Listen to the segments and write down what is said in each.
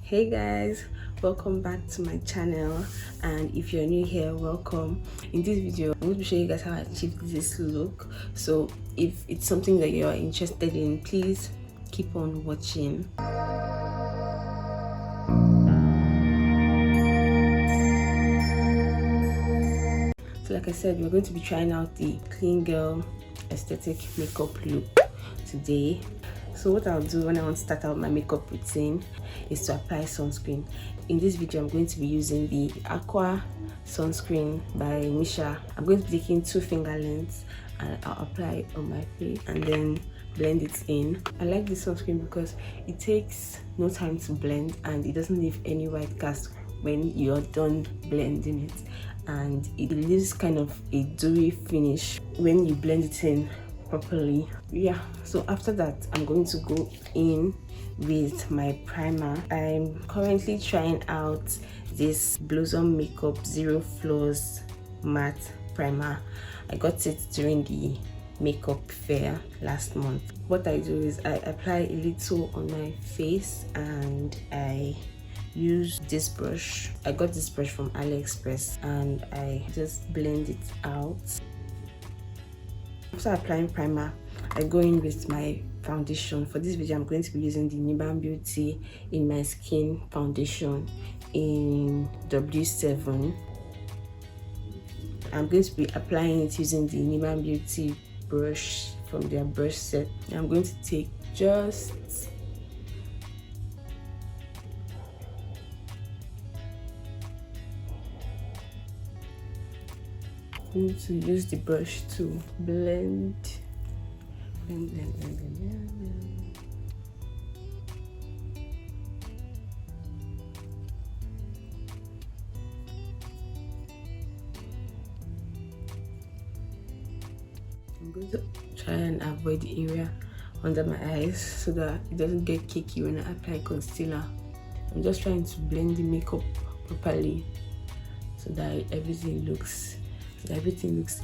Hey guys, welcome back to my channel, and if you're new here, welcome. In this video I'm going to show you guys how I achieved this look. So if it's something that you're interested in, please keep on watching. So like I said, we're going to be trying out the clean girl aesthetic makeup look today. So what I'll do when I want to start out my makeup routine is to apply sunscreen. In this video, I'm going to be using the Aqua sunscreen by Misha. I'm going to be taking 2 finger lengths and I'll apply it on my face and then blend it in. I like this sunscreen because it takes no time to blend and it doesn't leave any white cast when you're done blending it, and it leaves kind of a dewy finish when you blend it in properly. Yeah, so after that I'm going to go in with my primer. I'm currently trying out this Blossom Makeup Zero Flaws matte primer. I got it during the makeup fair last month. What I do is I apply a little on my face and I use this brush. I got this brush from AliExpress and I just blend it out. After applying primer, I go in with my foundation. For this video, I'm going to be using the Nigerian Beauty In My Skin foundation in W7. I'm going to be applying it using the Nigerian Beauty brush from their brush set. I'm going to take just need to use the brush to blend. I'm going to try and avoid the area under my eyes so that it doesn't get cakey when I apply concealer. I'm just trying to blend the makeup properly so that everything looks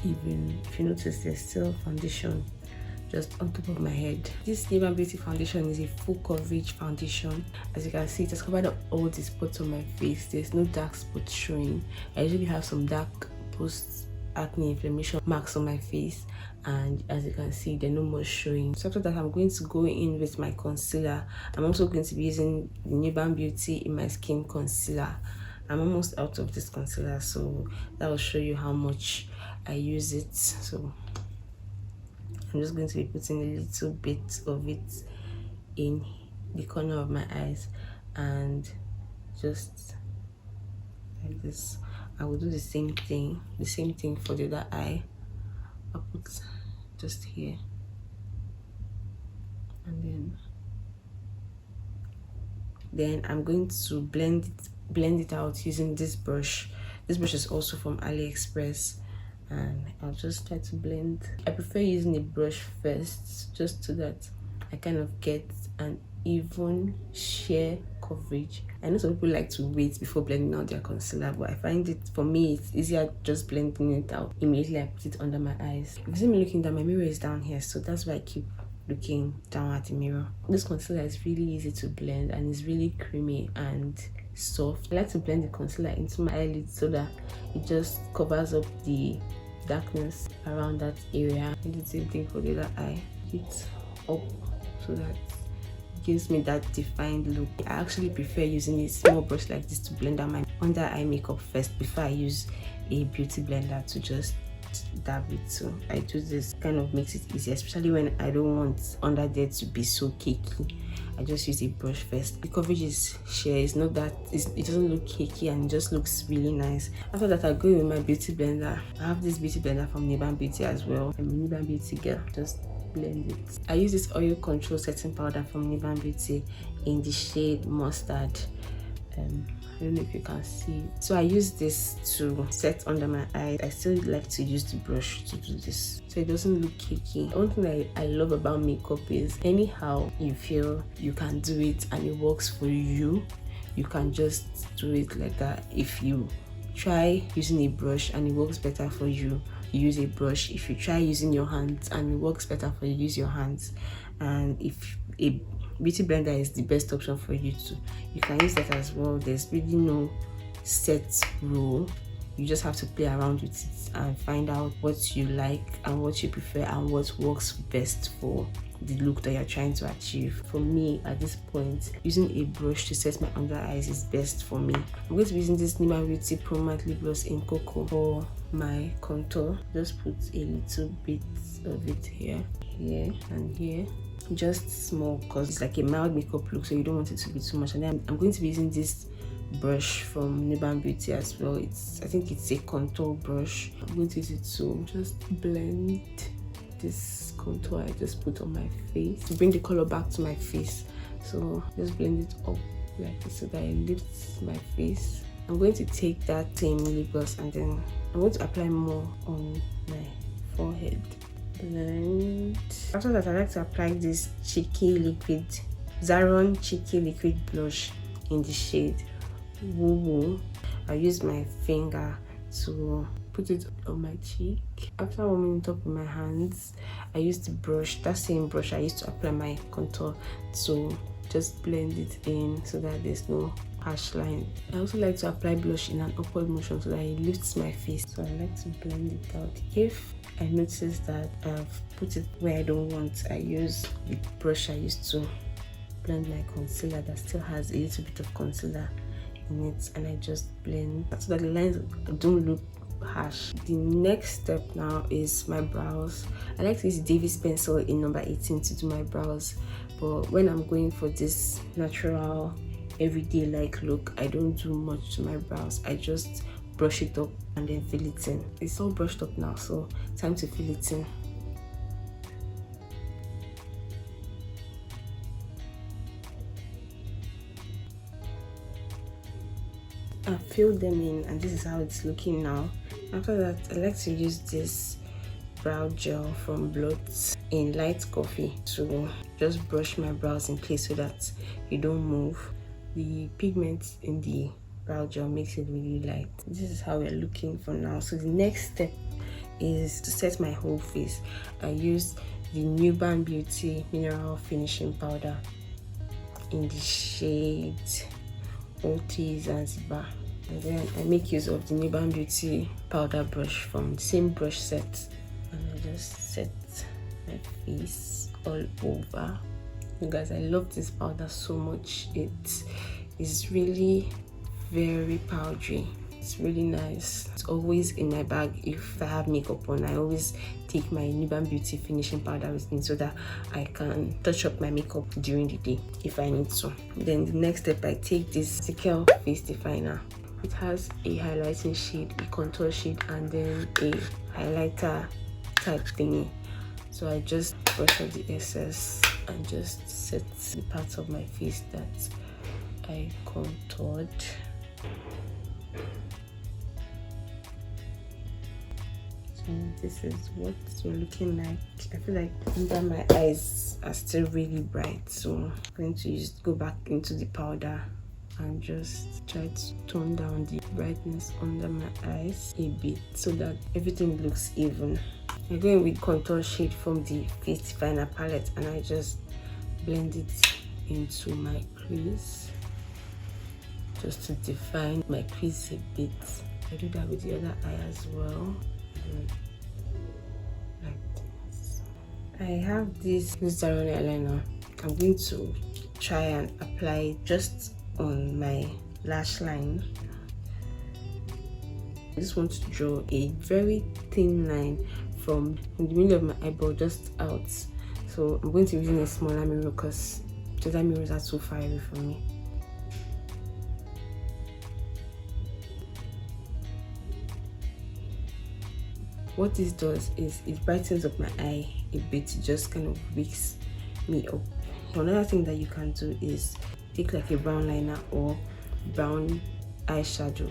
even. If you notice, there's still foundation just on top of my head. This Nigerian Beauty foundation is a full coverage foundation. As you can see, it has covered up all the spots on my face. There's no dark spots showing. I usually have some dark post acne inflammation marks on my face, and as you can see, they're no more showing. So after that, I'm going to go in with my concealer. I'm also going to be using the Nigerian Beauty In My Skin concealer. I'm almost out of this concealer, so that will show you how much I use it. So I'm just going to be putting a little bit of it in the corner of my eyes, and just like this. I will do the same thing for the other eye. I'll put just here, and then I'm going to blend it out using this brush. This brush is also from AliExpress, and I'll just try to blend. I prefer using a brush first just so that I kind of get an even sheer coverage. I know some people like to wait before blending out their concealer, but I find it, for me, it's easier just blending it out immediately I put it under my eyes. If you see me looking down, my mirror is down here, so that's why I keep looking down at the mirror. This concealer is really easy to blend and it's really creamy and soft. I like to blend the concealer into my eyelids so that it just covers up the darkness around that area. I do the same thing for the other eye. It up so that it gives me that defined look. I actually prefer using a small brush like this to blend out my under eye makeup first before I use a beauty blender to just dab it. So I do this, kind of makes it easier, especially when I don't want under there to be so cakey. I just use a brush first. The coverage is sheer, it's not that it doesn't look cakey and it just looks really nice. After that, I go with my beauty blender. I have this beauty blender from Nigerian Beauty as well. I'm a Nigerian Beauty girl. Just blend it. I use this oil control setting powder from Nigerian Beauty in the shade Mustard. I don't know if you can see. So I use this to set under my eyes. I still like to use the brush to do this so it doesn't look cakey. One thing that I love about makeup is anyhow you feel you can do it and it works for you, you can just do it like that. If you try using a brush and it works better for you, you use a brush. If you try using your hands and it works better for you, use your hands. And if a beauty blender is the best option for you too. You can use that as well. There's really no set rule. You just have to play around with it and find out what you like and what you prefer and what works best for the look that you're trying to achieve. For me, at this point, using a brush to set my under eyes is best for me. I'm going to be using this Nigerian Beauty Pro Matte Lip Gloss in Cocoa for my contour. Just put a little bit of it here and here, just small, because it's like a mild makeup look, so you don't want it to be too much. And then I'm going to be using this brush from Nigerian Beauty as well. I think it's a contour brush. I'm going to use it to just blend this contour I just put on my face to bring the color back to my face. So just blend it up like this so that it lifts my face. I'm going to take that same lip gloss and then I'm going to apply more on my forehead. Blend. After that, I like to apply this Zaron Cheeky Liquid Blush in the shade Woo Woo. I use my finger to put it on my cheek. After warming it up with my hands, I use the brush, that same brush I used to apply my contour, to just blend it in so that there's no harsh line. I also like to apply blush in an upward motion so that it lifts my face. So I like to blend it out. If I notice that I've put it where I don't want, I use the brush I used to blend my concealer that still has a little bit of concealer in it, and I just blend so that the lines don't look harsh. The next step now is my brows. I like to use Davis pencil in number 18 to do my brows, but when I'm going for this natural everyday like look, I don't do much to my brows. I just brush it up and then fill it in. It's all brushed up now, so time to fill it in. I filled them in and this is how it's looking now. After that, I like to use this brow gel from Blot in light coffee to just brush my brows in place so that you don't move. The pigment in the brow gel makes it really light. This is how we're looking for now. So the next step is to set my whole face. I used the Nigerian Beauty Mineral Finishing Powder in the shade OT Zanzibar, and then I make use of the Nigerian Beauty powder brush from the same brush set, and I just set my face all over. You guys, I love this powder so much. It is really very powdery. It's really nice. It's always in my bag. If I have makeup on, I always take my Nigerian Beauty finishing powder with me so that I can touch up my makeup during the day if I need to. Then the next step, I take this Sickle face definer. It has a highlighting shade, a contour shade, and then a highlighter type thingy. So I just brush out the excess and just set the parts of my face that I contoured. This is what we're looking like. I feel like under my eyes are still really bright, so I'm going to go back into the powder and just try to tone down the brightness under my eyes a bit so that everything looks even. I'm going with contour shade from the face definer palette and I just blend it into my crease just to define my crease a bit. I do that with the other eye as well. Like this. I have this Zaron eyeliner. I'm going to try and apply it just on my lash line. I just want to draw a very thin line from the middle of my eyebrow just out. So I'm going to be using a smaller mirror because the other mirrors are too far away from me. What this does is it brightens up my eye a bit. It just kind of wakes me up. Another thing that you can do is take like a brown liner or brown eyeshadow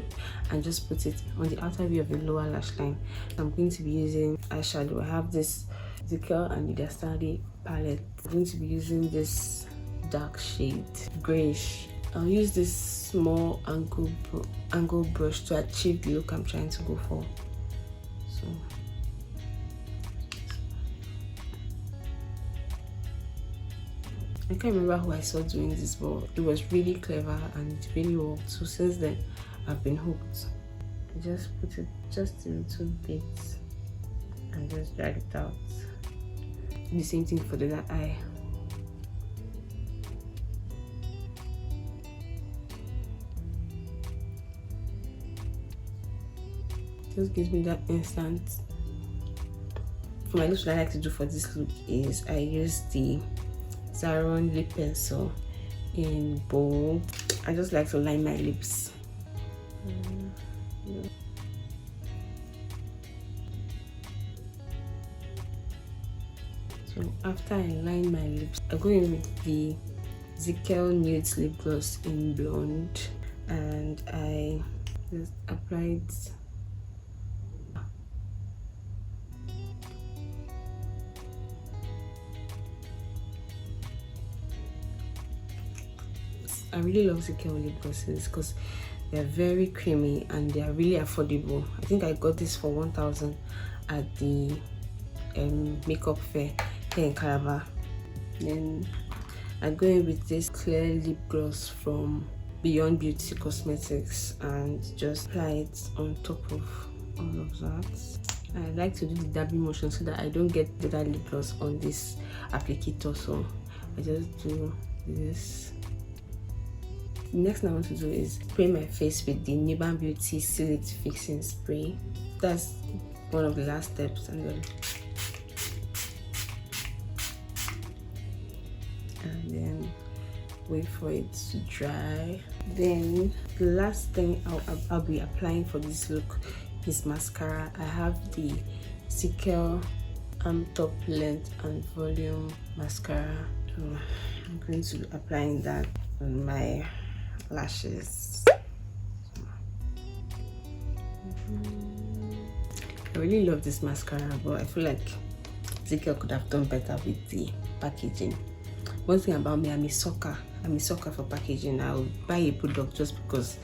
and just put it on the outer view of the lower lash line. I'm going to be using eyeshadow. I have this Zikel and the Dastadi palette. I'm going to be using this dark shade, grayish. I'll use this small angle brush to achieve the look I'm trying to go for. So I I can't remember who I saw doing this, but it was really clever and it really worked. So since then, I've been hooked. I just put it just a little bit and just drag it out. The same thing for the other eye. Just gives me that instant. For my lips, what I like to do for this look is I use the Zaron lip pencil in bold. I just like to line my lips. Yeah. So after I line my lips, I go in with the Zikel Nude Lip Gloss in blonde, and I just apply it. I really love Zikel lip glosses because they're very creamy and they are really affordable. I think I got this for 1,000 at the makeup fair here in Calabar. Then I go in with this clear lip gloss from Beyond Beauty Cosmetics and just apply it on top of all of that. I like to do the dabbing motion so that I don't get the lip gloss on this applicator, so I just do this. The next thing I want to do is spray my face with the Nigerian Beauty Seal It Fixing Spray. That's one of the last steps, and then wait for it to dry. Then the last thing I'll be applying for this look is mascara. I have the Zikel Top Length and Volume Mascara. So I'm going to be applying that on my lashes. I really love this mascara, but I feel like Zikel could have done better with the packaging. One thing about me, I'm a sucker for packaging. I'll buy a product just because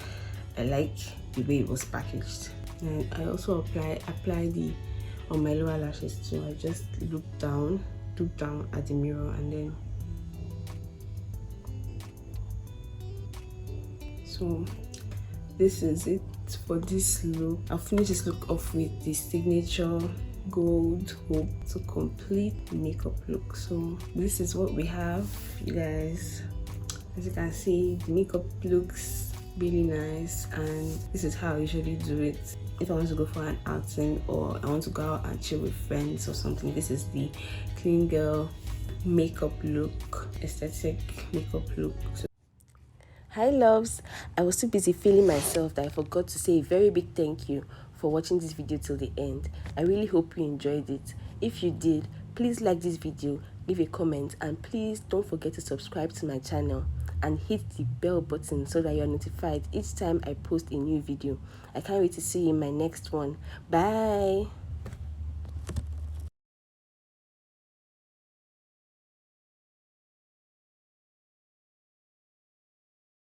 I like the way it was packaged. And I also apply the on my lower lashes too. I just look down at the mirror, and then so this is it for this look. I'll finish this look off with the signature gold hope to complete the makeup look. So this is what we have, you guys. As you can see, the makeup looks really nice, and this is how I usually do it if I want to go for an outing or I want to go out and chill with friends or something. This is the clean girl makeup look, aesthetic makeup look. Hi loves, I was too busy feeling myself that I forgot to say a very big thank you for watching this video till the end. I really hope you enjoyed it. If you did, please like this video, leave a comment, and please don't forget to subscribe to my channel and hit the bell button so that you're notified each time I post a new video. I can't wait to see you in my next one. Bye.